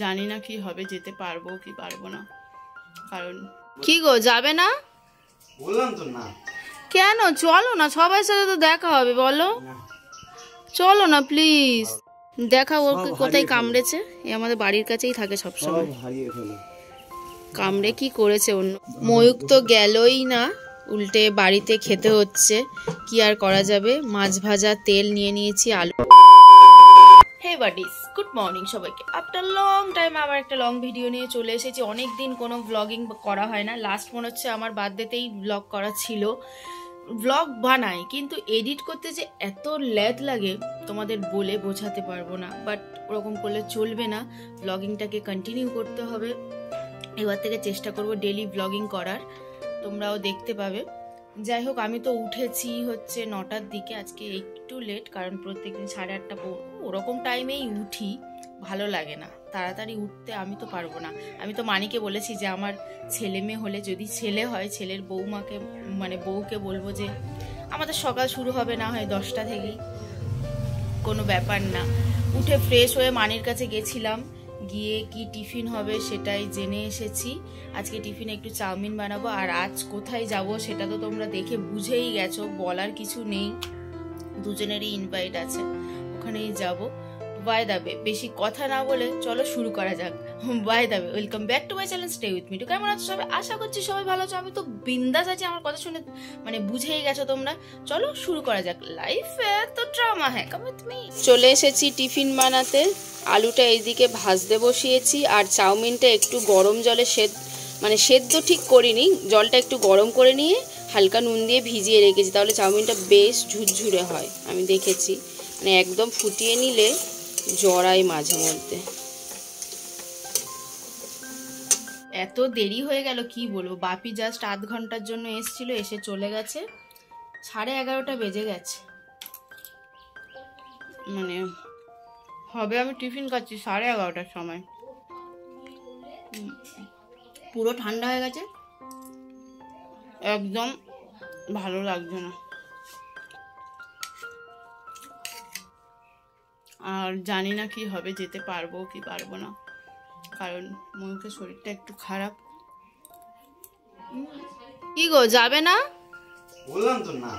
জানি না কি হবে, যেতে পারবো কি পারবো না। কারণ কি গো, যাবে না? বললাম তো না। কেন? চলো না, সবার সাথে তো দেখা হবে, বলো। চলো না প্লিজ। দেখা ওর কোথায় কামড়েছে? এ আমাদের বাড়ির কাছেই থাকে সবসময়। কামড়ে কি করেছে অন্য? ময়ূক তো গেলই না, উল্টে বাড়িতে খেতে হচ্ছে। কি আর করা যাবে। মাছ ভাজা, তেল নিয়ে নিয়েছি, আলু। হে বাডিস, গুড মর্নিং সবাইকে। আফটার লং টাইম আবার একটা লং ভিডিও নিয়ে চলে এসেছি। অনেক দিন কোনো ব্লগিং করা হয় না। লাস্ট মনে হচ্ছে আমার বার্থডেতেই ব্লগ করা ছিল। ব্লগ বানাই, কিন্তু এডিট করতে যে এত ল্যাদ লাগে তোমাদের বলে বোঝাতে পারবো না। বাট ওরকম করলে চলবে না, ব্লগিংটাকে কন্টিনিউ করতে হবে। এবার থেকে চেষ্টা করব ডেলি ব্লগিং করার, তোমরাও দেখতে পাবে। যাই হোক, আমি তো উঠেছি হচ্ছে 9টার দিকে। আজকে একটু লেট, কারণ প্রত্যেকদিন 8:30 ওরকম টাইমেই উঠি। ভালো লাগে না তাড়াতাড়ি উঠতে, আমি তো পারবো না। আমি তো মানিকে বলেছি যে আমার ছেলে মেয়ে হলে, যদি ছেলে হয়, ছেলের বউমাকে মানে বউকে বলবো যে আমাদের সকাল শুরু হবে না হয় 10টা থেকেই, কোনো ব্যাপার না। উঠে ফ্রেশ হয়ে মানির কাছে গেছিলাম, গিয়ে কি টিফিন হবে সেটাই জেনে এসেছি। আজকে টিফিনে একটু চাউমিন বানাবো। আর আজ কোথায় যাব সেটা তো তোমরা দেখে বুঝেই গেছো, বলার কিছু নেই। দুজনেরই ইনভাইট আছে, ওখানেই যাব। বাই দ্য ওয়ে, বেশি কথা না বলে চলো শুরু করা যাক। By the way, welcome back to my channel stay with me too. কেমন আছো সবাই? আশা করছি সবাই ভালো আছো। আমি তো বিন্দাস আছি, আমার কথা শুনে মানে বুঝেই গেছো তোমরা। চলো শুরু করা যাক। লাইফে তো ড্রামা হ্যাঁ, কাম উইথ মি। চলে এসেছি টিফিন বানাতে। আলুটা এইদিকে ভাজতে বসিয়েছি, আর চাউমিনটা একটু গরম জলে সেদ্ধ ঠিক করিনি, জলটা একটু গরম করে নিয়ে হালকা নুন দিয়ে ভিজিয়ে রেখেছি, তাহলে চাউমিনটা বেশ ঝুরঝুরে হয়। আমি দেখেছি, মানে একদম ফুটিয়ে নিলে জড়াই মাঝে মধ্যে। এত দেরি হয়ে গেল কি বলবো। বাপি জাস্ট আধ ঘন্টার জন্য এসেছিল, এসে চলে গেছে। 11:30 বেজে গেছে। মানে হবে আমি টিফিন খাচ্ছি 11:30টার সময়। পুরো ঠান্ডা হয়ে গেছে, একদম ভালো লাগছে না। আর জানি না কি হবে, যেতে পারবো কি পারবো না। কারণ ময়ূকের শরীরটা একটু খারাপ। কি গো, যাবে না? বললাম তো না।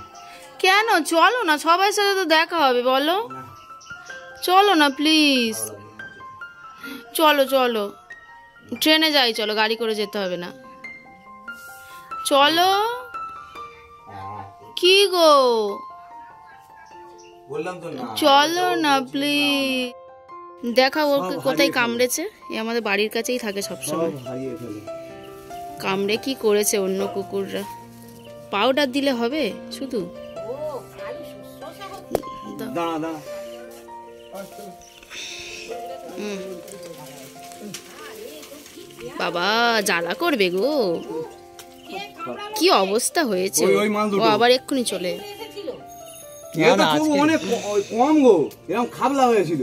কেন? চলো না, সবার সাথে তো দেখা হবে, বলো। চলো না প্লিজ। চলো চলো, ট্রেনে যাই, চলো, গাড়ি করে যেতে হবে না। চলো। কি গো, বললাম তো না। চলো না প্লিজ। দেখা ওর কোথায় কামড়েছে? এ আমাদের বাড়ির কাছেই থাকে সবসময়। কামড়ে কি করেছে অন্য কুকুররা? পাউডার দিলে হবে শুধু? বাবা জ্বালা করবে গো, কি অবস্থা হয়েছে। ও আবার এক্ষুনি চলে। অনেক কম গো, এরকম খাবলা হয়েছিল।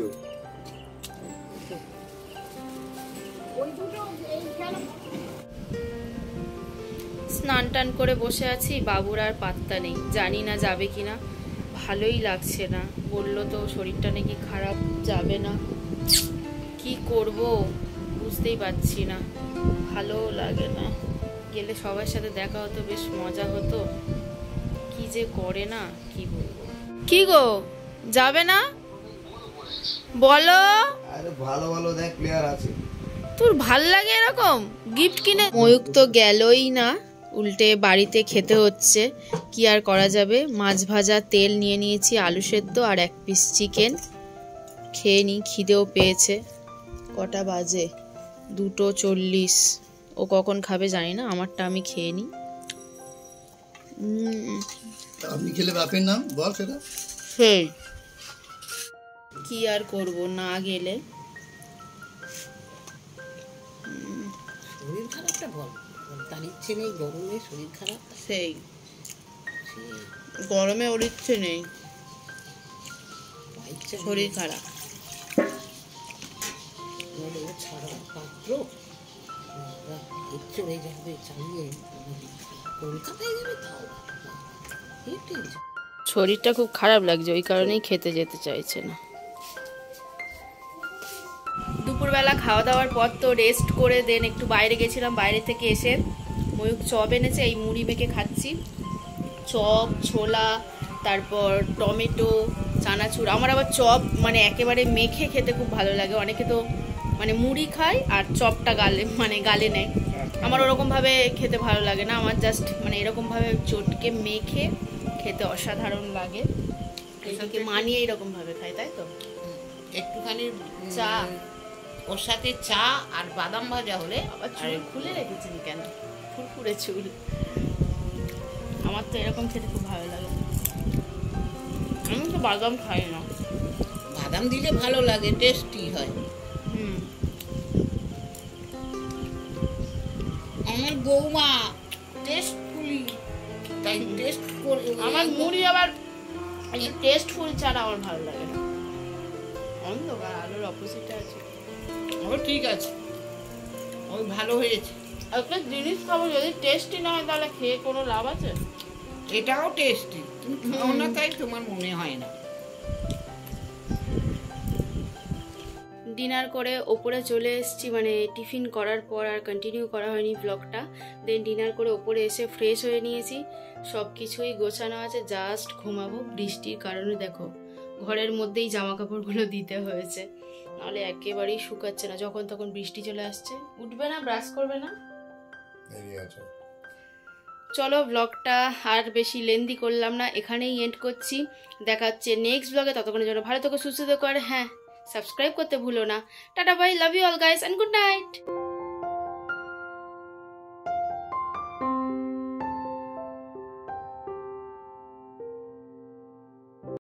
স্নান টান করে বসে আছি, বাবুর আর পাত্তা নেই। জানি না যাবে কিনা, ভালোই লাগছে না। বললো তো শরীরটা নাকি খারাপ, যাবে না। কি করব বুঝতেই পারছি না, ভালো লাগে না। গেলে সবার সাথে দেখা হতো, বেশ মজা হতো। কি যে করে না, কি বলবো। কি গো, যাবে না? বলো। আরে ভালো ভালো দেখ প্লেয়ার আছে। তোর ভাল লাগে এরকম গিফট কিনে? ময়ূক তো গেলই না, উল্টে বাড়িতে খেতে হচ্ছে। কি আর করা যাবে। মাছ ভাজা, তেল নিয়ে নিয়েছি, আলু সেদ্ধ আর 1 পিস চিকেন। খেয়ে নি, খিদেও পেয়েছে। কটা বাজে? 2:40। ও কখন খাবে জানি না, আমারটা আমি খেয়ে নি। আপনি খেলে বাপের নাম বল সেটা। সেই কি আর করব, না গেলে। শরীর খারাপটা বল, তার ইচ্ছে নেই, গরমে শরীর খারাপ। সেই গরমে ওর ইচ্ছে নেই, শরীর খারাপ। ছাড়া পাত্র চলে যাবে, চালিয়ে কলকাতায় যাবে, তাও শরীরটা খুব খারাপ লাগছে, ওই কারণেই খেতে যেতে চাইছে না। দুপুর দুপুরবেলা খাওয়া দাওয়ার পর তো রেস্ট করে দেন একটু বাইরে গেছিলাম, বাইরে থেকে এসে ময়ূক চপ এনেছে, এই মুড়ি মেখে খাচ্ছি। চপ, ছোলা, তারপর টমেটো, চানাচুর। আমার আবার চপ মানে একেবারে মেখে খেতে খুব ভালো লাগে। অনেকে তো মানে মুড়ি খায় আর চপটা গালে নেয়। আমার ওরকমভাবে খেতে ভালো লাগে না, আমার জাস্ট মানে এরকমভাবে চটকে মেখে খেতে অসাধারণ লাগে। এটাকে মানিয়ে এরকমভাবে খাই, তাই তো? একটুখানি চা, ওর সাথে চা আর বাদাম ভাজা হলে। আবার চুল খুলে রেখেছেন কেন? ফুরফুরে চুল। আমার তো এরকম খেতে খুব ভালো লাগে। আমি তো বাদাম খাই না। বাদাম দিলে ভালো লাগে, টেস্টি হয়। আমার বৌমা টেস্টফুলি, তাই টেস্ট করে। আমার মুড়ি আবার টেস্টফুল ছাড়া আমার ভালো লাগে না। অন্ধকার আলোর অপোজিটে আছে। ও ঠিক আছে, ওই ভালো হয়েছে। একটা জিনিস খাবো, যদি টেস্টি না হয় তাহলে খেয়ে কোনো লাভ আছে? এটাও টেস্টি, তুমি খাও না তাই তোমার মনে হয় না। ডিনার করে ওপরে চলে এসেছি, মানে টিফিন করার পর আর কন্টিনিউ করা হয়নি ব্লগটা। দেন ডিনার করে ওপরে এসে ফ্রেশ হয়ে নিয়েছি, সব কিছুই গোছানো আছে, জাস্ট ঘুমাবো। বৃষ্টির কারণে দেখো ঘরের মধ্যেই জামা কাপড়গুলো দিতে হয়েছে, নাহলে একেবারেই শুকাচ্ছে না, যখন তখন বৃষ্টি চলে আসছে। উঠবে না, ব্রাশ করবে না। চলো ব্লগটা আর বেশি লেন্দি করলাম না, এখানেই এন্ড করছি। দেখা হচ্ছে নেক্সট ব্লগে, ততক্ষণের জন্য ভালো থেকো, সুস্থ থেকো, আর হ্যাঁ সাবস্ক্রাইব করতে ভুলো না। Tata bye, love you all guys and good night.